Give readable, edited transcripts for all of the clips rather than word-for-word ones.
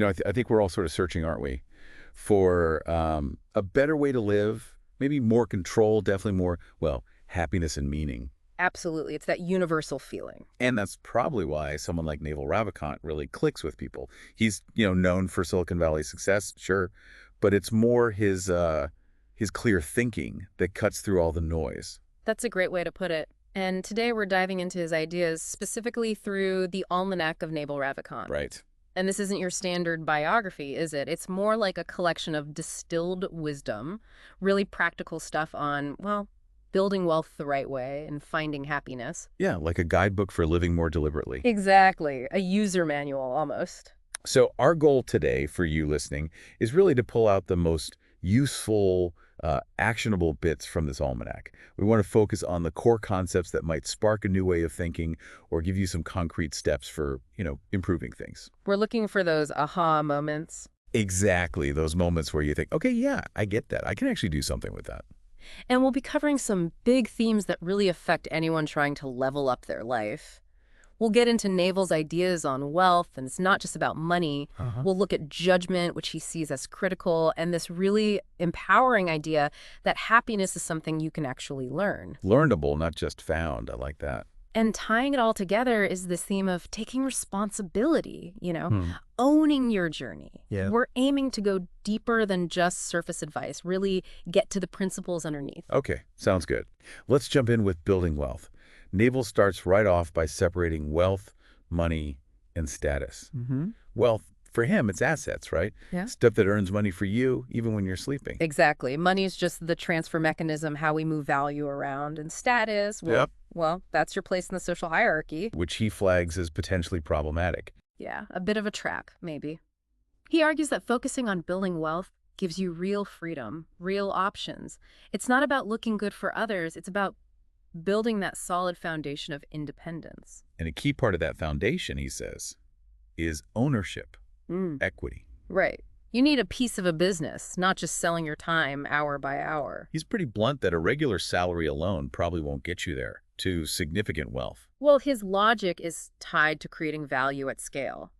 I think we're all sort of searching, aren't we, for a better way to live, maybe more control, definitely more, well, happiness and meaning. Absolutely. It's that universal feeling. And that's probably why someone like Naval Ravikant really clicks with people. He's, known for Silicon Valley success, sure, but it's more his clear thinking that cuts through all the noise. That's a great way to put it. And today we're diving into his ideas specifically through the Almanack of Naval Ravikant. Right. And this isn't your standard biography, is it? It's more like a collection of distilled wisdom, really practical stuff on, well, building wealth the right way and finding happiness. Yeah, like a guidebook for living more deliberately. Exactly. A user manual, almost. So our goal today for you listening is really to pull out the most useful, actionable bits from this almanac. We want to focus on the core concepts that might spark a new way of thinking or give you some concrete steps for, improving things. We're looking for those aha moments. Exactly, those moments where you think, okay, yeah, I get that. I can actually do something with that. And we'll be covering some big themes that really affect anyone trying to level up their life. We'll get into Naval's ideas on wealth, and it's not just about money. We'll look at judgment, which he sees as critical, and this really empowering idea that happiness is something you can actually learn. Learnable, not just found. I like that. And tying it all together is this theme of taking responsibility, owning your journey. Yeah. We're aiming to go deeper than just surface advice, really get to the principles underneath. Okay, sounds good. Let's jump in with building wealth. Naval starts right off by separating wealth, money, and status. Wealth, for him, it's assets, right? Yeah. Stuff that earns money for you, even when you're sleeping. Exactly. Money is just the transfer mechanism, how we move value around. And status, well, that's your place in the social hierarchy. Which he flags as potentially problematic. Yeah, a bit of a trap, maybe. He argues that focusing on building wealth gives you real freedom, real options. It's not about looking good for others. It's about building that solid foundation of independence. And a key part of that foundation, he says, is ownership, equity. Right. You need a piece of a business, not just selling your time hour by hour. He's pretty blunt that a regular salary alone probably won't get you there to significant wealth. Well, his logic is tied to creating value at scale.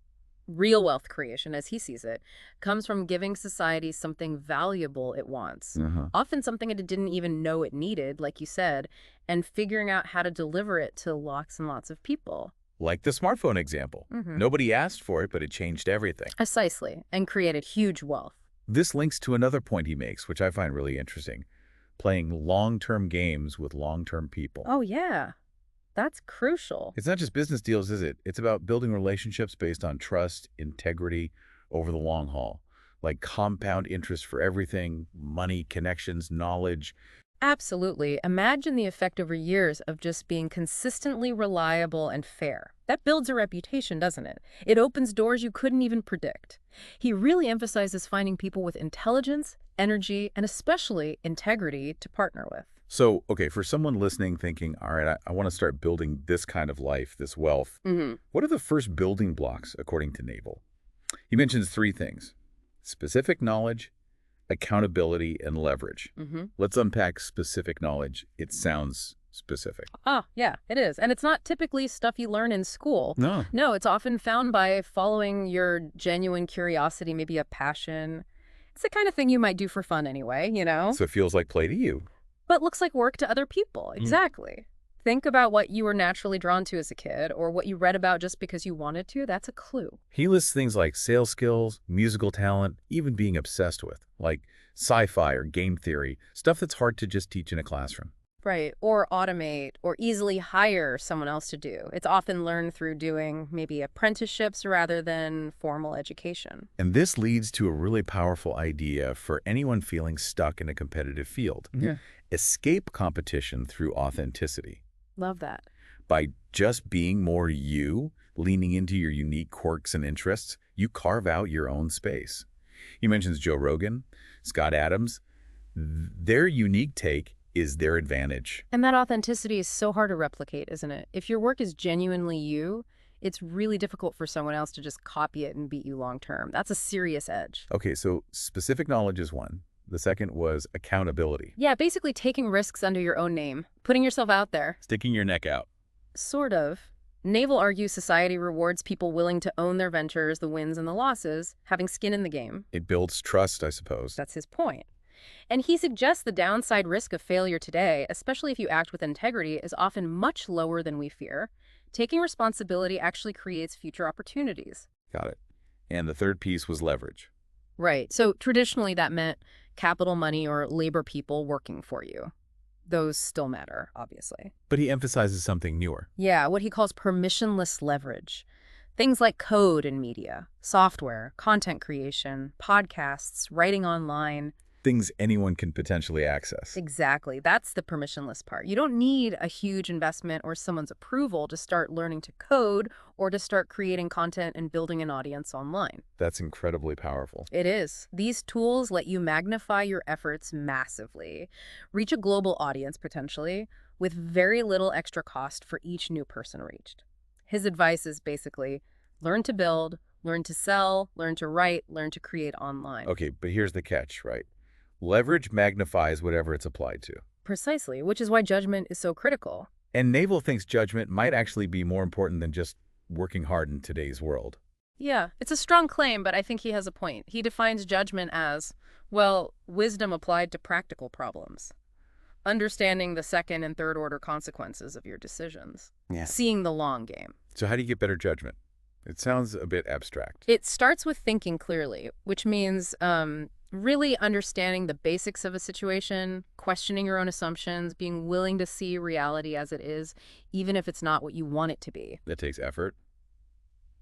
Real wealth creation, as he sees it, comes from giving society something valuable it wants. Often something it didn't even know it needed, like you said, and figuring out how to deliver it to lots and lots of people. Like the smartphone example. Nobody asked for it, but it changed everything. Precisely, and created huge wealth. This links to another point he makes, which I find really interesting. Playing long-term games with long-term people. Oh, yeah. That's crucial. It's not just business deals, is it? It's about building relationships based on trust, integrity, over the long haul. Like compound interest for everything, money, connections, knowledge. Absolutely. Imagine the effect over years of just being consistently reliable and fair. That builds a reputation, doesn't it? It opens doors you couldn't even predict. He really emphasizes finding people with intelligence, energy, and especially integrity to partner with. So, okay, for someone listening thinking, all right, I want to start building this kind of life, this wealth, what are the first building blocks, according to Naval? He mentions three things: specific knowledge, accountability, and leverage. Let's unpack specific knowledge. It sounds specific. Ah, yeah, it is. And it's not typically stuff you learn in school. No. No, it's often found by following your genuine curiosity, maybe a passion. It's the kind of thing you might do for fun anyway, So it feels like play to you. But looks like work to other people. Exactly. Think about what you were naturally drawn to as a kid or what you read about just because you wanted to. That's a clue. He lists things like sales skills, musical talent, even being obsessed with, like sci-fi or game theory, stuff that's hard to just teach in a classroom. Right. Or automate or easily hire someone else to do. It's often learned through doing maybe apprenticeships rather than formal education. And this leads to a really powerful idea for anyone feeling stuck in a competitive field. Escape competition through authenticity. Love that. By just being more you, leaning into your unique quirks and interests, you carve out your own space. He mentions Joe Rogan, Scott Adams. Their unique take is their advantage. And that authenticity is so hard to replicate, isn't it? If your work is genuinely you, it's really difficult for someone else to just copy it and beat you long term. That's a serious edge. Okay, so specific knowledge is one. The second was accountability. Yeah, basically taking risks under your own name, putting yourself out there. Sticking your neck out. Sort of. Naval argues society rewards people willing to own their ventures, the wins and the losses, having skin in the game. It builds trust, I suppose. That's his point. And he suggests the downside risk of failure today, especially if you act with integrity, is often much lower than we fear. Taking responsibility actually creates future opportunities. Got it. And the third piece was leverage. Right. So traditionally that meant capital money or labor people working for you. Those still matter, obviously. But he emphasizes something newer. Yeah, what he calls permissionless leverage. Things like code in media, software, content creation, podcasts, writing online. Things anyone can potentially access. Exactly. That's the permissionless part. You don't need a huge investment or someone's approval to start learning to code or to start creating content and building an audience online. That's incredibly powerful. It is. These tools let you magnify your efforts massively, reach a global audience potentially, with very little extra cost for each new person reached. His advice is basically learn to build, learn to sell, learn to write, learn to create online. Okay, but here's the catch, right? Leverage magnifies whatever it's applied to. Precisely, which is why judgment is so critical. And Naval thinks judgment might actually be more important than just working hard in today's world. Yeah, it's a strong claim, but I think he has a point. He defines judgment as, well, wisdom applied to practical problems. Understanding the second and third order consequences of your decisions. Yeah. Seeing the long game. So how do you get better judgment? It sounds a bit abstract. It starts with thinking clearly, which means really understanding the basics of a situation, questioning your own assumptions, being willing to see reality as it is, even if it's not what you want it to be. That takes effort.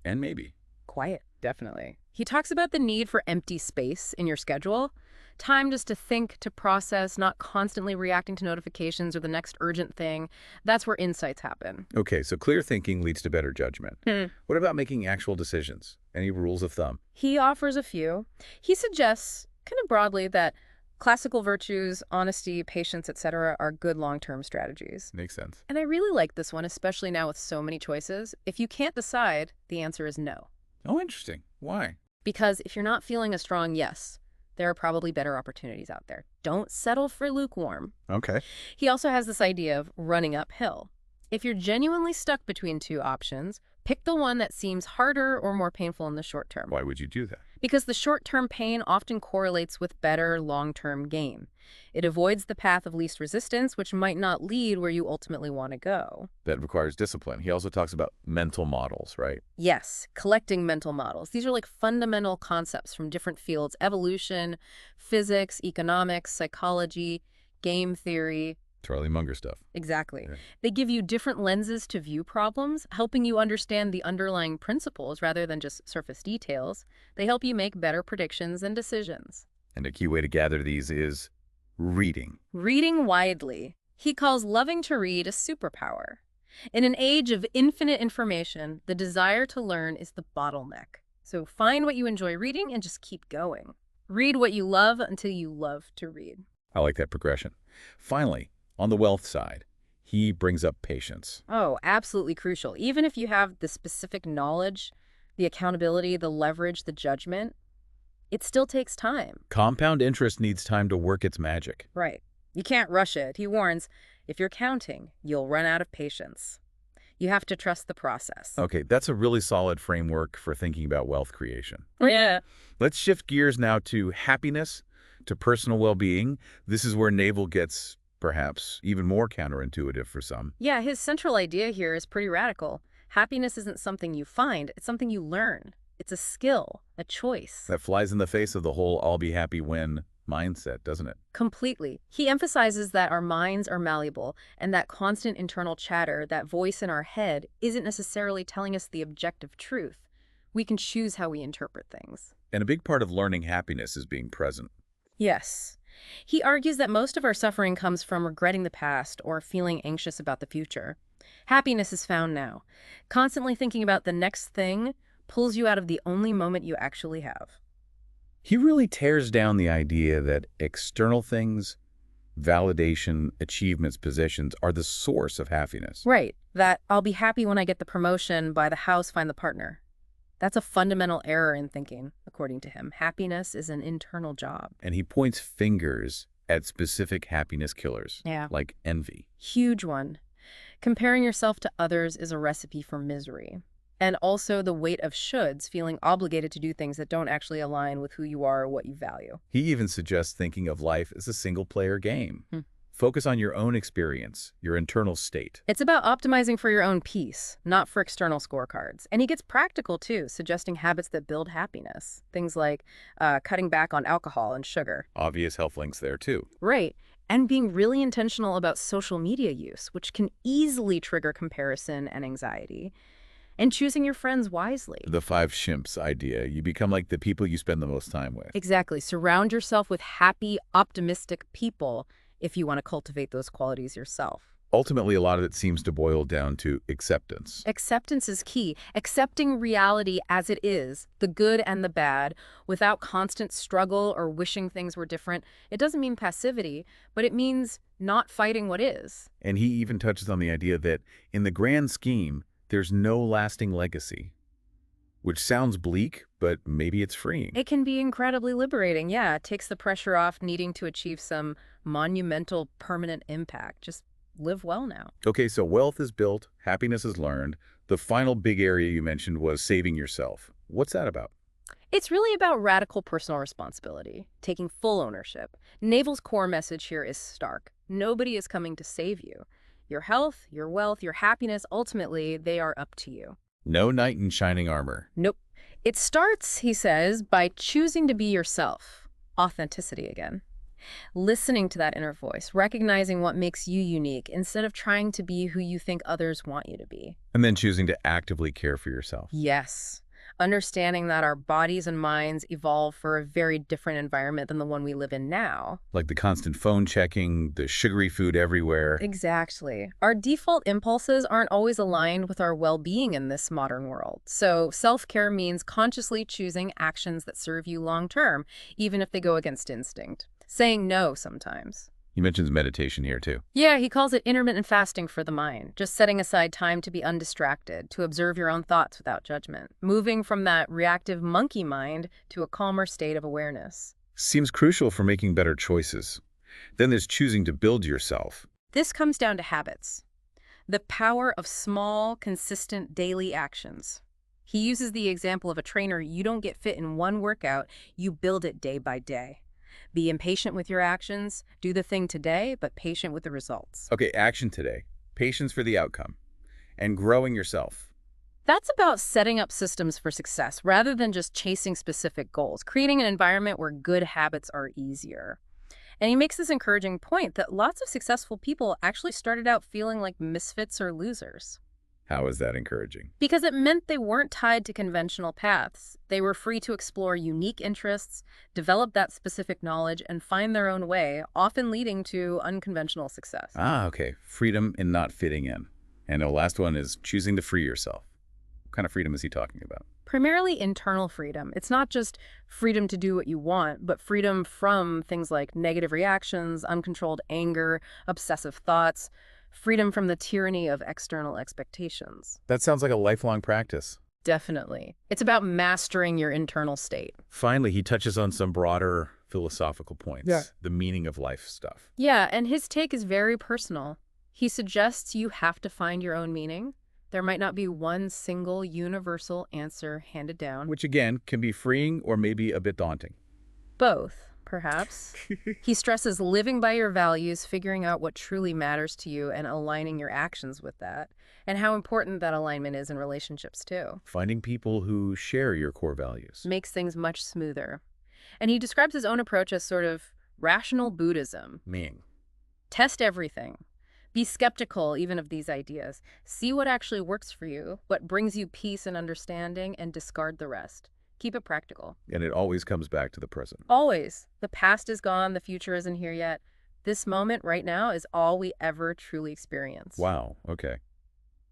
And maybe. Quiet, definitely. He talks about the need for empty space in your schedule. Time just to think, to process, not constantly reacting to notifications or the next urgent thing. That's where insights happen. Okay, so clear thinking leads to better judgment. What about making actual decisions? Any rules of thumb? He offers a few. He suggests, kind of broadly, that classical virtues, honesty, patience, etc. are good long-term strategies. Makes sense. And I really like this one, especially now with so many choices. If you can't decide, the answer is no. Oh, interesting. Why? Because if you're not feeling a strong yes, there are probably better opportunities out there. Don't settle for lukewarm. Okay. He also has this idea of running uphill. If you're genuinely stuck between two options, pick the one that seems harder or more painful in the short term. Why would you do that? Because the short-term pain often correlates with better long-term gain. It avoids the path of least resistance, which might not lead where you ultimately want to go. That requires discipline. He also talks about mental models, right? Yes, collecting mental models. These are like fundamental concepts from different fields: evolution, physics, economics, psychology, game theory. Charlie Munger stuff. Exactly. Yeah. They give you different lenses to view problems, helping you understand the underlying principles rather than just surface details. They help you make better predictions and decisions. And a key way to gather these is reading. Reading widely. He calls loving to read a superpower. In an age of infinite information, the desire to learn is the bottleneck. So find what you enjoy reading and just keep going. Read what you love until you love to read. I like that progression. Finally, on the wealth side, he brings up patience. Oh, absolutely crucial. Even if you have the specific knowledge, the accountability, the leverage, the judgment, it still takes time. Compound interest needs time to work its magic. Right. You can't rush it. He warns, if you're counting, you'll run out of patience. You have to trust the process. Okay, that's a really solid framework for thinking about wealth creation. Yeah. Let's shift gears now to happiness, to personal well-being. This is where Naval gets perhaps even more counterintuitive for some. Yeah, his central idea here is pretty radical. Happiness isn't something you find, it's something you learn. It's a skill, a choice. That flies in the face of the whole I'll be happy when mindset, doesn't it? Completely. He emphasizes that our minds are malleable and that constant internal chatter, that voice in our head, isn't necessarily telling us the objective truth. We can choose how we interpret things. And a big part of learning happiness is being present. Yes. He argues that most of our suffering comes from regretting the past or feeling anxious about the future. Happiness is found now. Constantly thinking about the next thing pulls you out of the only moment you actually have. He really tears down the idea that external things, validation, achievements, positions are the source of happiness. Right. That I'll be happy when I get the promotion, buy the house, find the partner. That's a fundamental error in thinking, according to him. Happiness is an internal job. And he points fingers at specific happiness killers, Yeah. like envy. Huge one. Comparing yourself to others is a recipe for misery. And also the weight of shoulds, feeling obligated to do things that don't actually align with who you are or what you value. He even suggests thinking of life as a single-player game. Hmm. Focus on your own experience, your internal state. It's about optimizing for your own peace, not for external scorecards. And he gets practical, too, suggesting habits that build happiness. Things like cutting back on alcohol and sugar. Obvious health links there, too. Right. And being really intentional about social media use, which can easily trigger comparison and anxiety. And choosing your friends wisely. The 5 shimps idea. You become like the people you spend the most time with. Exactly. Surround yourself with happy, optimistic people if you want to cultivate those qualities yourself. Ultimately, a lot of it seems to boil down to acceptance. Acceptance is key. Accepting reality as it is, the good and the bad, without constant struggle or wishing things were different. It doesn't mean passivity, but it means not fighting what is. And he even touches on the idea that, in the grand scheme, there's no lasting legacy. Which sounds bleak, but maybe it's freeing. It can be incredibly liberating, yeah. It takes the pressure off needing to achieve some monumental, permanent impact. Just live well now. Okay, so wealth is built, happiness is learned. The final big area you mentioned was saving yourself. What's that about? It's really about radical personal responsibility, taking full ownership. Naval's core message here is stark. Nobody is coming to save you. Your health, your wealth, your happiness, ultimately, they are up to you. No knight in shining armor. Nope. It starts, he says, by choosing to be yourself. Authenticity again. Listening to that inner voice, recognizing what makes you unique instead of trying to be who you think others want you to be. And then choosing to actively care for yourself. Yes. Understanding that our bodies and minds evolve for a very different environment than the one we live in now. Like the constant phone checking, the sugary food everywhere. Exactly. Our default impulses aren't always aligned with our well-being in this modern world. So self-care means consciously choosing actions that serve you long-term, even if they go against instinct. Saying no sometimes. He mentions meditation here, too. Yeah, he calls it intermittent fasting for the mind. Just setting aside time to be undistracted, to observe your own thoughts without judgment. Moving from that reactive monkey mind to a calmer state of awareness. Seems crucial for making better choices. Then there's choosing to build yourself. This comes down to habits. The power of small, consistent daily actions. He uses the example of a trainer. You don't get fit in one workout, you build it day by day. Be impatient with your actions. Do the thing today, but patient with the results. Okay, action today. Patience for the outcome. And growing yourself. That's about setting up systems for success rather than just chasing specific goals, creating an environment where good habits are easier. And he makes this encouraging point that lots of successful people actually started out feeling like misfits or losers. How is that encouraging? Because it meant they weren't tied to conventional paths. They were free to explore unique interests, develop that specific knowledge, and find their own way, often leading to unconventional success. Ah, okay. Freedom in not fitting in. And the last one is choosing to free yourself. What kind of freedom is he talking about? Primarily internal freedom. It's not just freedom to do what you want, but freedom from things like negative reactions, uncontrolled anger, obsessive thoughts, freedom from the tyranny of external expectations. That sounds like a lifelong practice. Definitely. It's about mastering your internal state. Finally, he touches on some broader philosophical points. Yeah. The meaning of life stuff. Yeah, and his take is very personal. He suggests you have to find your own meaning. There might not be one single universal answer handed down. Which, again, can be freeing or maybe a bit daunting. Both, perhaps. He stresses living by your values, figuring out what truly matters to you, and aligning your actions with that, and how important that alignment is in relationships, too. Finding people who share your core values. Makes things much smoother. And he describes his own approach as sort of rational Buddhism. Meaning. Test everything. Be skeptical even of these ideas. See what actually works for you, what brings you peace and understanding, and discard the rest. Keep it practical. And it always comes back to the present. Always. The past is gone. The future isn't here yet. This moment right now is all we ever truly experience. Wow. Okay.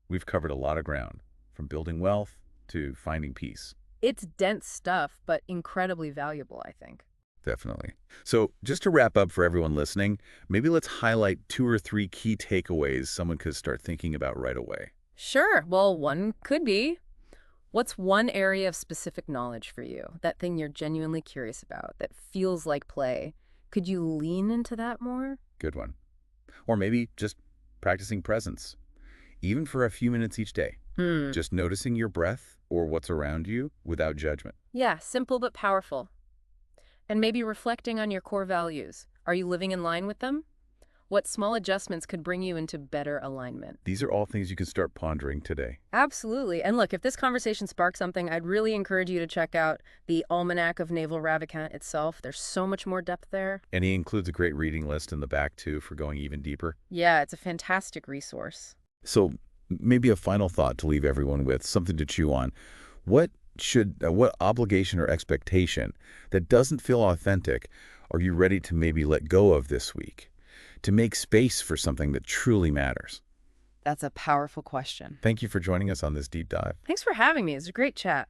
We've covered a lot of ground, from building wealth to finding peace. It's dense stuff, but incredibly valuable, I think. Definitely. So just to wrap up for everyone listening, maybe let's highlight 2 or 3 key takeaways someone could start thinking about right away. Sure. Well, one could be, what's one area of specific knowledge for you? That thing you're genuinely curious about, that feels like play. Could you lean into that more? Good one. Or maybe just practicing presence. even for a few minutes each day. Just noticing your breath or what's around you without judgment. Yeah, simple but powerful. And maybe reflecting on your core values. Are you living in line with them? What small adjustments could bring you into better alignment? These are all things you can start pondering today. Absolutely. And look, if this conversation sparks something, I'd really encourage you to check out the Almanack of Naval Ravikant itself. There's so much more depth there. And he includes a great reading list in the back, too, for going even deeper. Yeah, it's a fantastic resource. So maybe a final thought to leave everyone with, something to chew on. What obligation or expectation that doesn't feel authentic are you ready to maybe let go of this week to make space for something that truly matters? That's a powerful question. Thank you for joining us on this deep dive. Thanks for having me. It was a great chat.